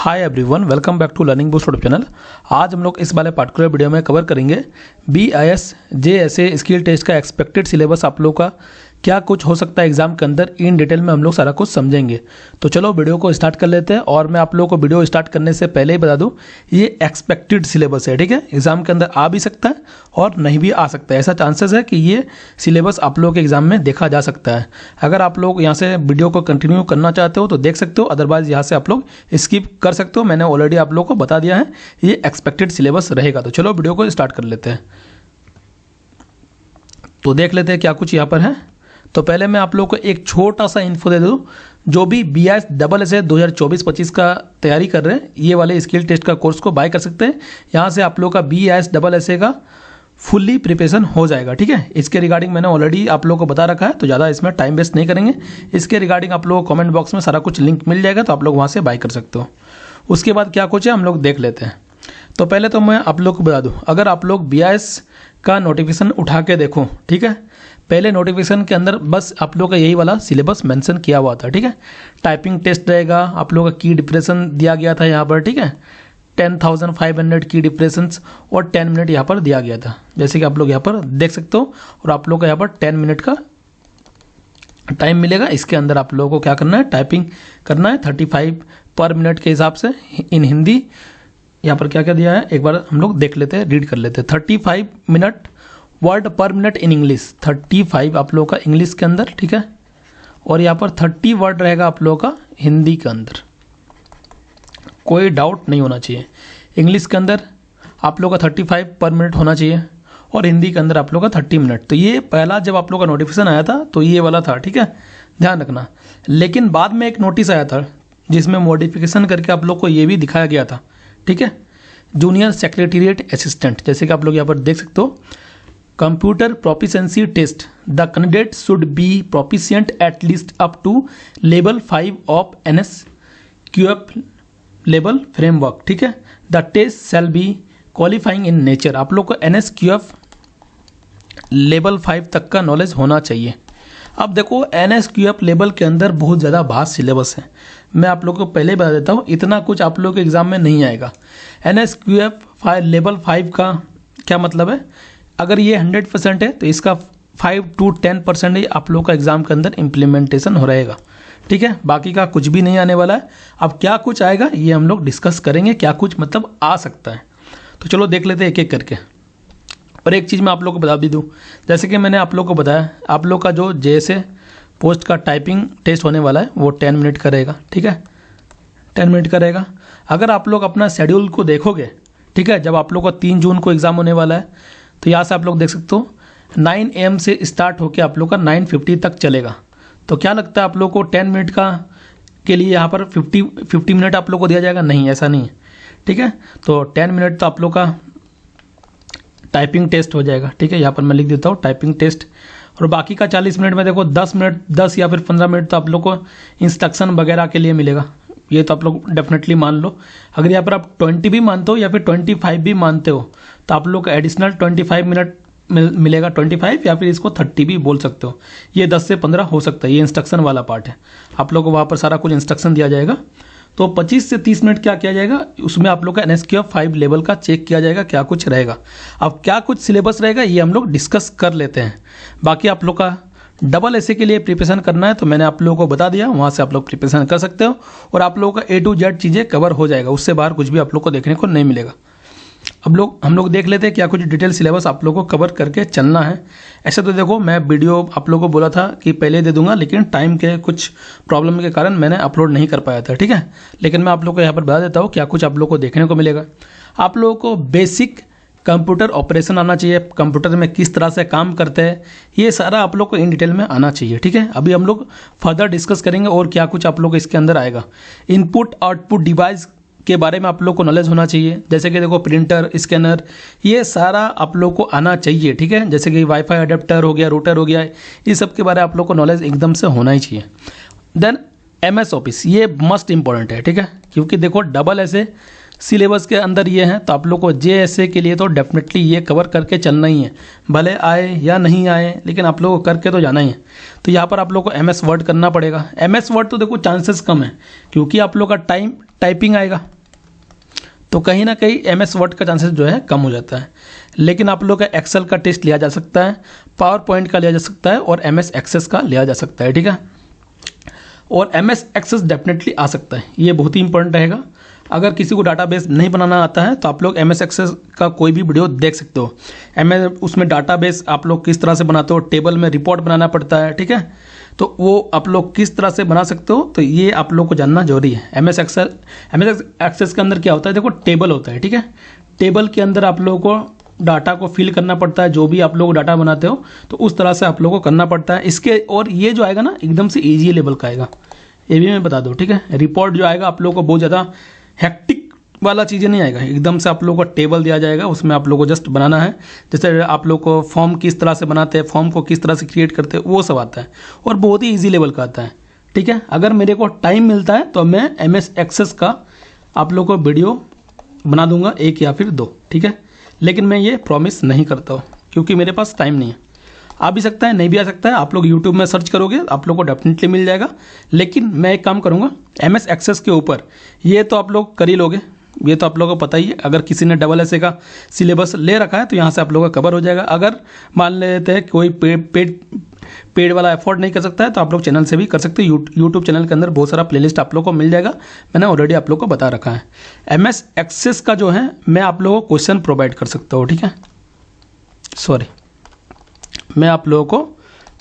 Hi everyone, welcome back to learning boost YouTube channel. आज हम लोग इस वाले पार्टिकुलर वीडियो में कवर करेंगे BIS JSA स्किल टेस्ट का एक्सपेक्टेड सिलेबस आप लोग का क्या कुछ हो सकता है एग्जाम के अंदर। इन डिटेल में हम लोग सारा कुछ समझेंगे। तो चलो वीडियो को स्टार्ट कर लेते हैं। और मैं आप लोगों को वीडियो स्टार्ट करने से पहले ही बता दूं, ये एक्सपेक्टेड सिलेबस है, ठीक है। एग्जाम के अंदर आ भी सकता है और नहीं भी आ सकता है। ऐसा चांसेस है कि ये सिलेबस आप लोगों के एग्जाम में देखा जा सकता है। अगर आप लोग यहाँ से वीडियो को कंटिन्यू करना चाहते हो तो देख सकते हो, अदरवाइज यहाँ से आप लोग स्किप कर सकते हो। मैंने ऑलरेडी आप लोगों को बता दिया है ये एक्सपेक्टेड सिलेबस रहेगा। तो चलो वीडियो को स्टार्ट कर लेते हैं। तो देख लेते हैं क्या कुछ यहाँ पर है। तो पहले मैं आप लोगों को एक छोटा सा इन्फो दे दूं, जो भी BIS JSA 2024-25 का तैयारी कर रहे हैं ये वाले स्किल टेस्ट का कोर्स को बाय कर सकते हैं। यहाँ से आप लोग का BIS JSA का फुल्ली प्रिपरेशन हो जाएगा, ठीक है। इसके रिगार्डिंग मैंने ऑलरेडी आप लोगों को बता रखा है, तो ज़्यादा इसमें टाइम वेस्ट नहीं करेंगे। इसके रिगार्डिंग आप लोगों को कमेंट बॉक्स में सारा कुछ लिंक मिल जाएगा, तो आप लोग वहाँ से बाय कर सकते हो। उसके बाद क्या कुछ है हम लोग देख लेते हैं। तो पहले तो मैं आप लोग को बता दूं, अगर आप लोग BIS का नोटिफिकेशन उठा के देखो, ठीक है, पहले नोटिफिकेशन के अंदर बस आप लोग का यही वाला सिलेबस मेंशन किया हुआ था, ठीक है। टाइपिंग टेस्ट रहेगा, आप लोग का की डिप्रेशन दिया गया था यहाँ पर, ठीक है। 10,500 की डिप्रेशंस और 10 मिनट यहाँ पर दिया गया था, जैसे कि आप लोग यहाँ पर देख सकते हो। और आप लोग का यहाँ पर 10 मिनट का टाइम मिलेगा। इसके अंदर आप लोगों को क्या करना है, टाइपिंग करना है 35 पर मिनट के हिसाब से इन हिंदी। यहाँ पर क्या क्या दिया है एक बार हम लोग देख लेते हैं, रीड कर लेते हैं। 35 मिनट वर्ड पर मिनट इन इंग्लिश, 35 आप लोगों का इंग्लिश के अंदर, ठीक है। और यहाँ पर 30 वर्ड रहेगा आप लोगों का हिंदी के अंदर। कोई डाउट नहीं होना चाहिए। इंग्लिश के अंदर आप लोगों का 35 पर मिनट होना चाहिए और हिंदी के अंदर आप लोगों का 30 मिनट। तो ये पहला जब आप लोगों का नोटिफिकेशन आया था तो ये वाला था, ठीक है, ध्यान रखना। लेकिन बाद में एक नोटिस आया था जिसमें मॉडिफिकेशन करके आप लोग को ये भी दिखाया गया था, ठीक है, जूनियर सेक्रेटेरिएट असिस्टेंट। जैसे कि आप लोग यहाँ पर देख सकते हो, computer proficiency test, the candidate should be proficient at least up to level 5 of NSQF level framework, ठीक है। The test shall be qualifying in nature. आप लोग को NSQF लेवल 5 तक का नॉलेज होना चाहिए। अब देखो NSQF लेवल के अंदर बहुत ज़्यादा वास्ट सिलेबस है। मैं आप लोगों को पहले बता देता हूँ, इतना कुछ आप लोगों के एग्जाम में नहीं आएगा। NSQF लेवल 5 का क्या मतलब है, अगर ये 100% है तो इसका 5 to 10% ही आप लोग का एग्जाम के अंदर इम्प्लीमेंटेशन हो रहेगा, ठीक है। बाकी का कुछ भी नहीं आने वाला है। अब क्या कुछ आएगा ये हम लोग डिस्कस करेंगे, क्या कुछ मतलब आ सकता है। तो चलो देख लेते हैं एक एक करके। और एक चीज़ मैं आप लोग को बता भी दूँ, जैसे कि मैंने आप लोग को बताया, आप लोग का जो JSA पोस्ट का टाइपिंग टेस्ट होने वाला है वो 10 मिनट का रहेगा, ठीक है, 10 मिनट का रहेगा। अगर आप लोग अपना शेड्यूल को देखोगे, ठीक है, जब आप लोग का 3 जून को एग्ज़ाम होने वाला है, तो यहाँ से आप लोग देख सकते हो 9 AM से स्टार्ट होकर आप लोग का 9:50 तक चलेगा। तो क्या लगता है आप लोग को 10 मिनट का के लिए यहाँ पर 50 मिनट आप लोग को दिया जाएगा? नहीं, ऐसा नहीं है, ठीक है। तो 10 मिनट तो आप लोग का टाइपिंग टेस्ट हो जाएगा, ठीक है। यहाँ पर मैं लिख देता हूँ टाइपिंग टेस्ट। और बाकी का 40 मिनट में देखो 10 या फिर 15 मिनट तो आप लोग को इंस्ट्रक्शन वगैरह के लिए मिलेगा। ये तो आप लोग डेफिनेटली मान लो। अगर यहाँ पर आप 20 भी मानते हो या फिर 25 भी मानते हो तो आप लोग को एडिशनल 25 मिनट मिलेगा, 25 या फिर इसको 30 भी बोल सकते हो। ये 10 से 15 हो सकता है। ये इंस्ट्रक्शन वाला पार्ट है, आप लोग को वहाँ पर सारा कुछ इंस्ट्रक्शन दिया जाएगा। तो 25 से 30 मिनट क्या किया जाएगा, उसमें आप लोग का NSQF 5 लेवल का चेक किया जाएगा क्या कुछ रहेगा। अब क्या कुछ सिलेबस रहेगा ये हम लोग डिस्कस कर लेते हैं। बाकी आप लोग का JSA के लिए प्रिपरेशन करना है तो मैंने आप लोगों को बता दिया, वहाँ से आप लोग प्रिपरेशन कर सकते हो और आप लोगों का A to Z चीज़ें कवर हो जाएगा। उससे बाहर कुछ भी आप लोग को देखने को नहीं मिलेगा। अब हम लोग देख लेते हैं क्या कुछ डिटेल सिलेबस आप लोगों को कवर करके चलना है। ऐसे तो देखो मैं वीडियो आप लोगों को बोला था कि पहले दे दूंगा, लेकिन टाइम के कुछ प्रॉब्लम के कारण मैंने अपलोड नहीं कर पाया था, ठीक है। लेकिन मैं आप लोगों को यहाँ पर बता देता हूँ क्या कुछ आप लोगों को देखने को मिलेगा। आप लोगों को बेसिक कंप्यूटर ऑपरेशन आना चाहिए, कंप्यूटर में किस तरह से काम करते हैं ये सारा आप लोग को इन डिटेल में आना चाहिए, ठीक है। अभी हम लोग फर्दर डिस्कस करेंगे और क्या कुछ आप लोग इसके अंदर आएगा। इनपुट आउटपुट डिवाइस के बारे में आप लोग को नॉलेज होना चाहिए, जैसे कि देखो प्रिंटर, स्कैनर, ये सारा आप लोग को आना चाहिए, ठीक है। जैसे कि वाईफाई अडेप्टर हो गया, रूटर हो गया, ये सब के बारे में आप लोग को नॉलेज एकदम से होना ही चाहिए। देन MS ऑफिस, ये मस्ट इंपॉर्टेंट है, ठीक है, क्योंकि देखो JSA सिलेबस के अंदर ये है, तो आप लोग को JSA के लिए तो डेफिनेटली ये कवर करके चलना ही है, भले आए या नहीं आए, लेकिन आप लोगों को करके तो जाना ही है। तो यहाँ पर आप लोग को MS वर्ड करना पड़ेगा। MS वर्ड तो देखो चांसेस कम है, क्योंकि आप लोग का टाइपिंग आएगा, तो कहीं ना कहीं MS वर्ड का चांसेस जो है कम हो जाता है। लेकिन आप लोग का एक्सेल का टेस्ट लिया जा सकता है, पावर पॉइंट का लिया जा सकता है और MS एक्सेस का लिया जा सकता है, ठीक है। और MS एक्सेस डेफिनेटली आ सकता है, ये बहुत ही इंपॉर्टेंट रहेगा। अगर किसी को डाटाबेस नहीं बनाना आता है तो आप लोग MS एक्सेस का कोई भी वीडियो देख सकते हो। उसमें डाटाबेस आप लोग किस तरह से बनाते हो, टेबल में रिपोर्ट बनाना पड़ता है, ठीक है। तो वो आप लोग किस तरह से बना सकते हो, तो ये आप लोग को जानना जरूरी है। MS एक्सेस के अंदर क्या होता है, देखो टेबल होता है, ठीक है। टेबल के अंदर आप लोगों को डाटा को फिल करना पड़ता है, जो भी आप लोग डाटा बनाते हो तो उस तरह से आप लोगों को करना पड़ता है इसके। और ये जो आएगा ना एकदम से ईजी लेवल का आएगा, ये भी मैं बता दूं, ठीक है। रिपोर्ट जो आएगा आप लोगों को बहुत ज़्यादा हेक्टिक वाला चीज़ें नहीं आएगा, एकदम से आप लोगों को टेबल दिया जाएगा, उसमें आप लोगों को जस्ट बनाना है। जैसे आप लोग को फॉर्म किस तरह से बनाते हैं, फॉर्म को किस तरह से क्रिएट करते हैं, वो सब आता है और बहुत ही ईजी लेवल का आता है, ठीक है। अगर मेरे को टाइम मिलता है तो मैं MS एक्सेस का आप लोग को वीडियो बना दूंगा, 1 या फिर 2, ठीक है। लेकिन मैं ये प्रॉमिस नहीं करता हूँ क्योंकि मेरे पास टाइम नहीं है। आ भी सकता है, नहीं भी आ सकता है। आप लोग यूट्यूब में सर्च करोगे आप लोग को डेफिनेटली मिल जाएगा। लेकिन मैं एक काम करूँगा, MS एक्सेस के ऊपर ये तो आप लोग कर ही लोगे, ये तो आप लोगों को पता ही है। अगर किसी ने AA का सिलेबस ले रखा है तो यहाँ से आप लोगों का कवर हो जाएगा। अगर मान लेते हैं कोई पेड वाला एफोर्ड नहीं कर सकता है तो आप लोग चैनल से भी कर सकते हो। यूट्यूब चैनल के अंदर बहुत सारा प्लेलिस्ट आप लोग को मिल जाएगा, मैंने ऑलरेडी आप लोग को बता रखा है। MS एक्सेस का जो है मैं आप लोगों को क्वेश्चन प्रोवाइड कर सकता हूँ, ठीक है। मैं आप लोगों को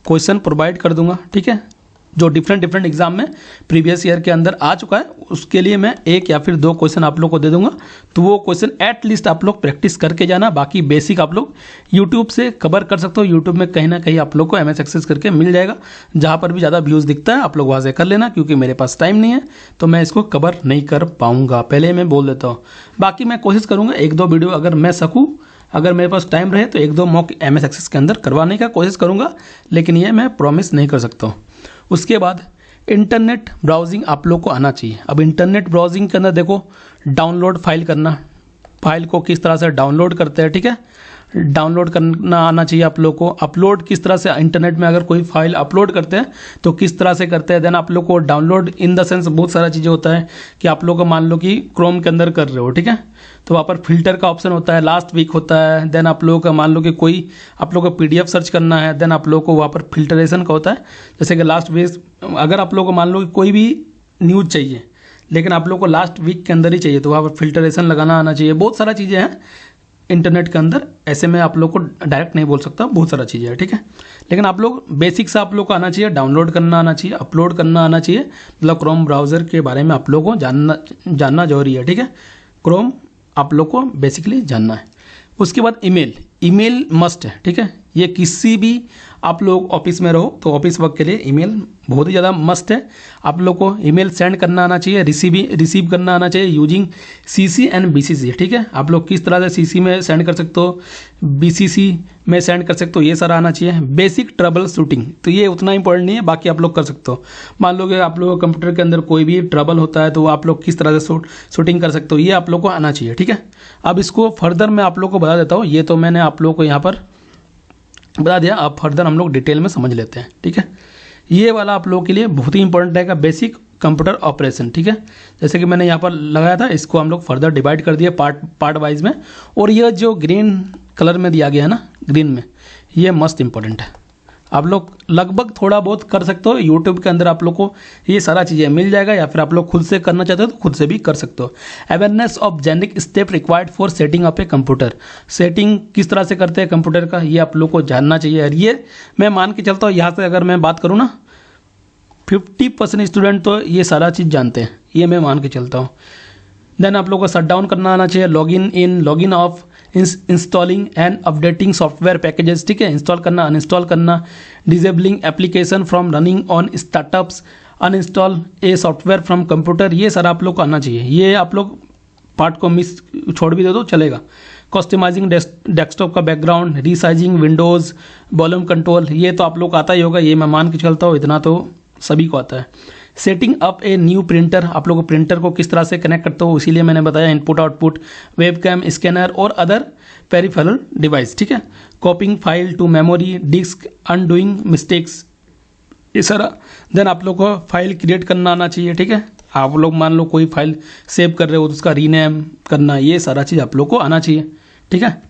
क्वेश्चन प्रोवाइड कर दूंगा, ठीक है। जो डिफरेंट एग्जाम में प्रीवियस ईयर के अंदर आ चुका है उसके लिए मैं 1 या फिर 2 क्वेश्चन आप लोग को दे दूंगा। तो वो क्वेश्चन एटलीस्ट आप लोग प्रैक्टिस करके जाना, बाकी बेसिक आप लोग यूट्यूब से कवर कर सकते हो। यूट्यूब में कहीं ना कहीं आप लोग को MS एक्सेस करके मिल जाएगा, जहाँ पर भी ज़्यादा व्यूज़ दिखता है आप लोग वहाँ से कर लेना। क्योंकि मेरे पास टाइम नहीं है तो मैं इसको कवर नहीं कर पाऊँगा, पहले मैं बोल देता हूँ। बाकी मैं कोशिश करूँगा 1-2 वीडियो अगर मैं सकूँ, अगर मेरे पास टाइम रहे तो 1-2 मॉक MS एक्सेस के अंदर करवाने का कोशिश करूँगा, लेकिन ये मैं प्रॉमिस नहीं कर सकता हूँ। उसके बाद इंटरनेट ब्राउजिंग आप लोग को आना चाहिए। अब इंटरनेट ब्राउजिंग के अंदर देखो, डाउनलोड फाइल करना, फाइल को किस तरह से डाउनलोड करते हैं, ठीक है। डाउनलोड करना आना चाहिए आप लोग को। अपलोड किस तरह से इंटरनेट में अगर कोई फाइल अपलोड करते हैं तो किस तरह से करते हैं। देन आप लोग को डाउनलोड इन द सेंस बहुत सारा चीज़ें होता है कि आप लोग को मान लो कि क्रोम के अंदर कर रहे हो, ठीक है। तो वहाँ पर फिल्टर का ऑप्शन होता है, लास्ट वीक होता है। देन आप लोगों का मान लो कि कोई आप लोग को PDF सर्च करना है, देन आप लोग को वहाँ पर फिल्टरेशन का होता है। जैसे कि लास्ट वीक अगर आप लोग को मान लो कि कोई भी न्यूज़ चाहिए लेकिन आप लोग को लास्ट वीक के अंदर ही चाहिए तो वहाँ पर फिल्टरेशन लगाना आना चाहिए। बहुत सारा चीज़ें हैं इंटरनेट के अंदर, ऐसे में आप लोग को डायरेक्ट नहीं बोल सकता, बहुत सारा चीज़ें है, ठीक है। लेकिन आप लोग बेसिक से आप लोग को आना चाहिए, डाउनलोड करना आना चाहिए, अपलोड करना आना चाहिए। मतलब क्रोम ब्राउज़र के बारे में आप लोग को जानना जरूरी है, ठीक है। क्रोम आप लोग को बेसिकली जानना है। उसके बाद ईमेल मस्ट है, ठीक है। ये किसी भी आप लोग ऑफिस में रहो तो ऑफिस वर्क के लिए ईमेल बहुत ही ज़्यादा मस्ट है। आप लोग को ईमेल सेंड करना आना चाहिए, रिसीव करना आना चाहिए यूजिंग CC एंड BCC, ठीक है। आप लोग किस तरह से CC में सेंड कर सकते हो, BCC में सेंड कर सकते हो, ये सारा आना चाहिए। बेसिक ट्रबल शूटिंग तो ये उतना इंपॉर्टेंट नहीं है, बाकी आप लोग कर सकते हो। मान लो कि आप लोगों को कंप्यूटर के अंदर कोई भी ट्रबल होता है तो आप लोग किस तरह से शूटिंग कर सकते हो, ये आप लोग को आना चाहिए, ठीक है। अब इसको फर्दर मैं आप लोग को बता देता हूँ, ये तो मैंने आप लोग को यहाँ पर बता दिया, अब फर्दर हम लोग डिटेल में समझ लेते हैं, ठीक है। ये वाला आप लोगों के लिए बहुत ही इंपॉर्टेंट रहेगा, बेसिक कंप्यूटर ऑपरेशन, ठीक है। जैसे कि मैंने यहाँ पर लगाया था, इसको हम लोग फर्दर डिवाइड कर दिया पार्ट वाइज में। और ये जो ग्रीन कलर में दिया गया है ना, ग्रीन में, ये मस्त इंपॉर्टेंट है। आप लोग लगभग थोड़ा बहुत कर सकते हो, यूट्यूब के अंदर आप लोग को ये सारा चीज़ें मिल जाएगा, या फिर आप लोग खुद से करना चाहते हो तो खुद से भी कर सकते हो। Awareness of generic step required for setting up a computer, setting किस तरह से करते हैं कंप्यूटर का, ये आप लोग को जानना चाहिए। और ये मैं मान के चलता हूँ, यहाँ से अगर मैं बात करूँ ना 50% स्टूडेंट तो ये सारा चीज़ जानते हैं, ये मैं मान के चलता हूँ। देन आप लोगों को शट डाउन करना आना चाहिए, login of installing and updating software packages, ठीक है। इंस्टॉल करना, अनइंस्टॉल करना, disabling application from running on startups, uninstall a software from computer, ये सारा आप लोग को आना चाहिए। ये आप लोग पार्ट को मिस छोड़ भी दे दो चलेगा। कस्टमाइजिंग डेस्कटॉप का background, resizing Windows, volume control, ये तो आप लोग को आता ही होगा, ये मैं मान के चलता हूँ, इतना तो सभी को आता है। Setting up a new printer, आप लोग प्रिंटर को किस तरह से कनेक्ट करते हो, इसीलिए मैंने बताया इनपुट आउटपुट, वेबकैम, स्कैनर और अदर पेरिफेरल डिवाइस, ठीक है। Coping file to memory, disk, undoing mistakes, ये सारा। देन आप लोग को फाइल क्रिएट करना आना चाहिए, ठीक है। आप लोग मान लो कोई फाइल सेव कर रहे हो तो उसका रीनेम करना, ये सारा चीज़ आप लोग को आना चाहिए। ठीक है,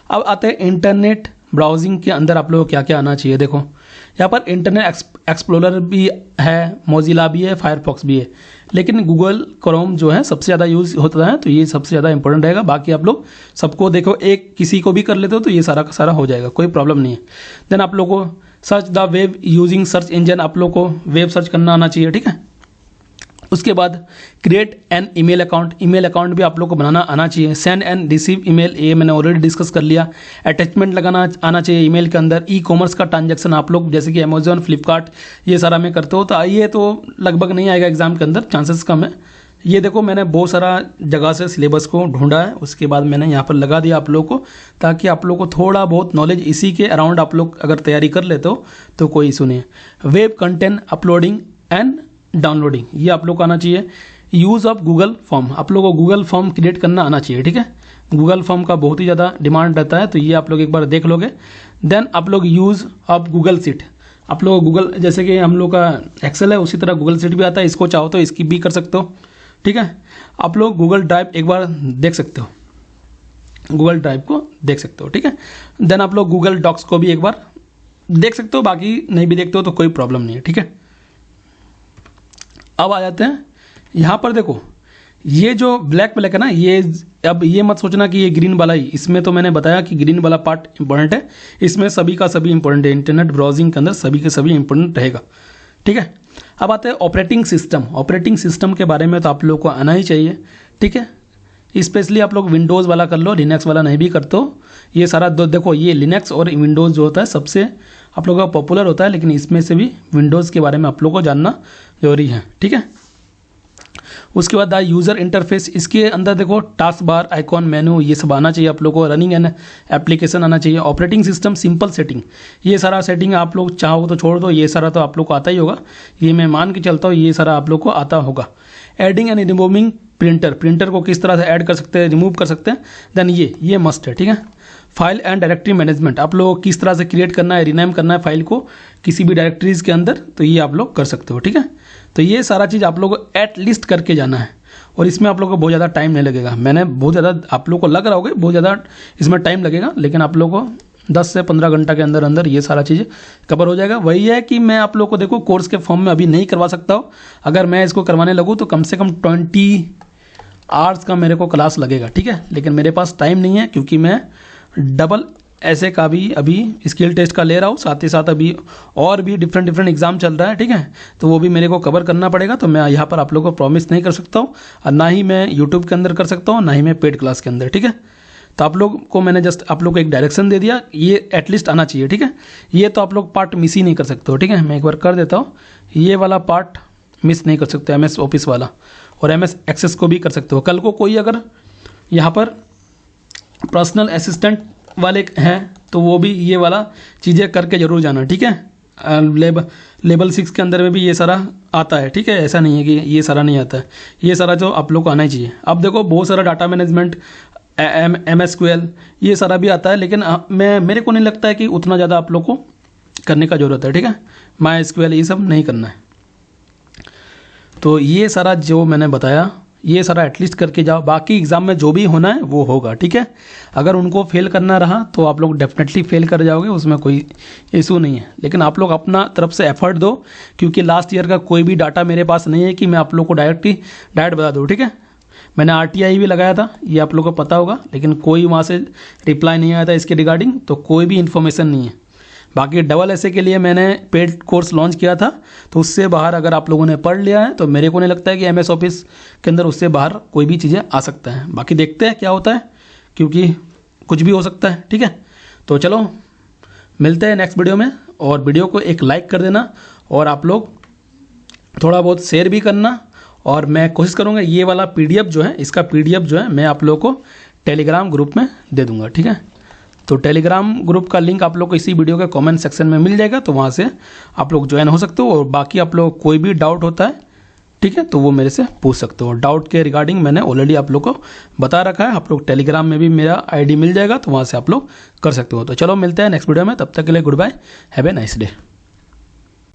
अब आते हैं इंटरनेट ब्राउजिंग के अंदर आप लोग को क्या क्या आना चाहिए। देखो यहाँ पर इंटरनेट एक्सप्लोरर भी है, मोजिला भी है, फायरफॉक्स भी है, लेकिन गूगल क्रोम जो है सबसे ज़्यादा यूज़ होता है, तो ये सबसे ज़्यादा इंपॉर्टेंट रहेगा। बाकी आप लोग सबको देखो, एक किसी को भी कर लेते हो तो ये सारा का सारा हो जाएगा, कोई प्रॉब्लम नहीं है। देन आप लोग को search the web using search engine, आप लोग को वेब सर्च करना आना चाहिए। ठीक है, उसके बाद create an email account, email account भी आप लोग को बनाना आना चाहिए। सेंड एंड रिसीव ईमेल, ये मैंने ऑलरेडी डिस्कस कर लिया। अटैचमेंट लगाना आना चाहिए ईमेल के अंदर। ई कॉमर्स का ट्रांजैक्शन आप लोग जैसे कि अमेजोन, फ्लिपकार्ट, ये सारा में करते हो, तो ये तो लगभग नहीं आएगा एग्जाम के अंदर, चांसेस कम है। ये देखो मैंने बहुत सारा जगह से सिलेबस को ढूंढा है, उसके बाद मैंने यहाँ पर लगा दिया आप लोग को, ताकि आप लोग को थोड़ा बहुत नॉलेज इसी के अराउंड आप लोग अगर तैयारी कर लेते हो तो कोई इशू नहीं है। Web content uploading and downloading, ये आप लोग को आना चाहिए। यूज़ ऑफ गूगल फॉर्म, आप लोगों को गूगल फॉर्म क्रिएट करना आना चाहिए। ठीक है, गूगल फॉर्म का बहुत ही ज़्यादा डिमांड रहता है, तो ये आप लोग एक बार देख लोगे। देन आप लोग यूज़ ऑफ गूगल सीट, आप लोग गूगल जैसे कि हम लोग का एक्सेल है उसी तरह गूगल सीट भी आता है, इसको चाहो तो इसकी भी कर सकते हो। ठीक है, आप लोग गूगल ड्राइव एक बार देख सकते हो, गूगल ड्राइव को देख सकते हो। ठीक है, देन आप लोग गूगल डॉक्स को भी एक बार देख सकते हो, बाकी नहीं भी देखते हो तो कोई प्रॉब्लम नहीं है। ठीक है, अब आ जाते हैं यहाँ पर। देखो ये जो ब्लैक है ना, ये अब ये मत सोचना कि ये ग्रीन वाला ही, इसमें तो मैंने बताया कि ग्रीन वाला पार्ट इंपॉर्टेंट है, इसमें सभी का सभी इंपॉर्टेंट है। इंटरनेट ब्राउजिंग के अंदर सभी के सभी इंपॉर्टेंट रहेगा। ठीक है, अब आते हैं ऑपरेटिंग सिस्टम। ऑपरेटिंग सिस्टम के बारे में तो आप लोग को आना ही चाहिए। ठीक है, स्पेशली आप लोग विंडोज़ वाला कर लो, लिनक्स वाला नहीं भी करते हो। ये सारा देखो, ये लिनक्स और विंडोज़ जो होता है सबसे आप लोगों का पॉपुलर होता है, लेकिन इसमें से भी विंडोज़ के बारे में आप लोग को जानना जरूरी है। ठीक है, उसके बाद द यूज़र इंटरफेस, इसके अंदर देखो टास्क बार, आइकॉन, मेनू, ये सब आना चाहिए आप लोगों को। रनिंग एन एप्लीकेशन आना चाहिए। ऑपरेटिंग सिस्टम सिंपल सेटिंग, ये सारा सेटिंग आप लोग चाहो तो छोड़ दो, ये सारा तो आप लोग को आता ही होगा, ये मैं मान के चलता हूँ ये सारा आप लोग को आता होगा। Adding and removing printer, printer को किस तरह से ऐड कर सकते हैं, रिमूव कर सकते हैं, देन ये मस्ट है। ठीक है, फाइल एंड डायरेक्टरी मैनेजमेंट, आप लोग किस तरह से क्रिएट करना है, रीनेम करना है फाइल को किसी भी डायरेक्टरीज के अंदर, तो ये आप लोग कर सकते हो। ठीक है, तो ये सारा चीज़ आप लोग को एट लिस्ट करके जाना है, और इसमें आप लोग को बहुत ज़्यादा टाइम नहीं लगेगा। मैंने बहुत ज़्यादा आप लोग को लग रहा होगा बहुत ज़्यादा इसमें टाइम लगेगा, लेकिन आप लोग को 10 से 15 घंटा के अंदर अंदर ये सारा चीज़ कवर हो जाएगा। वही है कि मैं आप लोग को देखो कोर्स के फॉर्म में अभी नहीं करवा सकता हूँ, अगर मैं इसको करवाने लगूँ तो कम से कम 20 आवर्स का मेरे को क्लास लगेगा। ठीक है, लेकिन मेरे पास टाइम नहीं है, क्योंकि मैं डबल ऐसे का भी अभी स्किल टेस्ट का ले रहा हूँ, साथ ही साथ अभी और भी डिफरेंट एग्जाम चल रहा है। ठीक है, तो वो भी मेरे को कवर करना पड़ेगा, तो मैं यहाँ पर आप लोगों को प्रॉमिस नहीं कर सकता हूँ, और ना ही मैं यूट्यूब के अंदर कर सकता हूँ, ना ही मैं पेड क्लास के अंदर। ठीक है, तो आप लोग को मैंने जस्ट आप लोग को एक डायरेक्शन दे दिया, ये एटलीस्ट आना चाहिए। ठीक है, ये तो आप लोग पार्ट मिस ही नहीं कर सकते हो। ठीक है, मैं एक बार कर देता हूँ, ये वाला पार्ट मिस नहीं कर सकते, MS ऑफिस वाला, और MS एक्सेस को भी कर सकते हो। कल को कोई अगर यहाँ पर पर्सनल असिस्टेंट वाले हैं तो वो भी ये वाला चीज़ें करके जरूर जाना। ठीक है, लेवल 6 के अंदर में भी ये सारा आता है। ठीक है, ऐसा नहीं है कि ये सारा नहीं आता है, ये सारा जो आप लोग को आना ही चाहिए। अब देखो बहुत सारा डाटा मैनेजमेंट, MSQL, ये सारा भी आता है, लेकिन मेरे को नहीं लगता है कि उतना ज़्यादा आप लोग को करने का ज़रूरत है। ठीक है, MySQL ये सब नहीं करना है। तो ये सारा जो मैंने बताया ये सारा एटलीस्ट करके जाओ, बाकी एग्ज़ाम में जो भी होना है वो होगा। ठीक है, अगर उनको फेल करना रहा तो आप लोग डेफिनेटली फेल कर जाओगे, उसमें कोई इशू नहीं है, लेकिन आप लोग अपना तरफ से एफर्ट दो, क्योंकि लास्ट ईयर का कोई भी डाटा मेरे पास नहीं है कि मैं आप लोग को डायरेक्ट बता दूँ। ठीक है, मैंने RTI भी लगाया था, ये आप लोग को पता होगा, लेकिन कोई वहाँ से रिप्लाई नहीं आया था इसके रिगार्डिंग, तो कोई भी इन्फॉर्मेशन नहीं है। बाकी डबल ऐसे के लिए मैंने पेड कोर्स लॉन्च किया था, तो उससे बाहर अगर आप लोगों ने पढ़ लिया है तो मेरे को नहीं लगता है कि MS ऑफिस के अंदर उससे बाहर कोई भी चीज़ें आ सकता है। बाकी देखते हैं क्या होता है, क्योंकि कुछ भी हो सकता है। ठीक है, तो चलो मिलते हैं नेक्स्ट वीडियो में, और वीडियो को एक लाइक कर देना, और आप लोग थोड़ा बहुत शेयर भी करना, और मैं कोशिश करूँगा ये वाला PDF जो है, इसका PDF जो है मैं आप लोगों को टेलीग्राम ग्रुप में दे दूँगा। ठीक है, तो टेलीग्राम ग्रुप का लिंक आप लोग को इसी वीडियो के कमेंट सेक्शन में मिल जाएगा, तो वहाँ से आप लोग ज्वाइन हो सकते हो, और बाकी आप लोग कोई भी डाउट होता है, ठीक है, तो वो मेरे से पूछ सकते हो। डाउट के रिगार्डिंग मैंने ऑलरेडी आप लोग को बता रखा है, आप लोग टेलीग्राम में भी मेरा ID मिल जाएगा, तो वहाँ से आप लोग कर सकते हो। तो चलो मिलते हैं नेक्स्ट वीडियो में, तब तक के लिए good bye, have a nice day.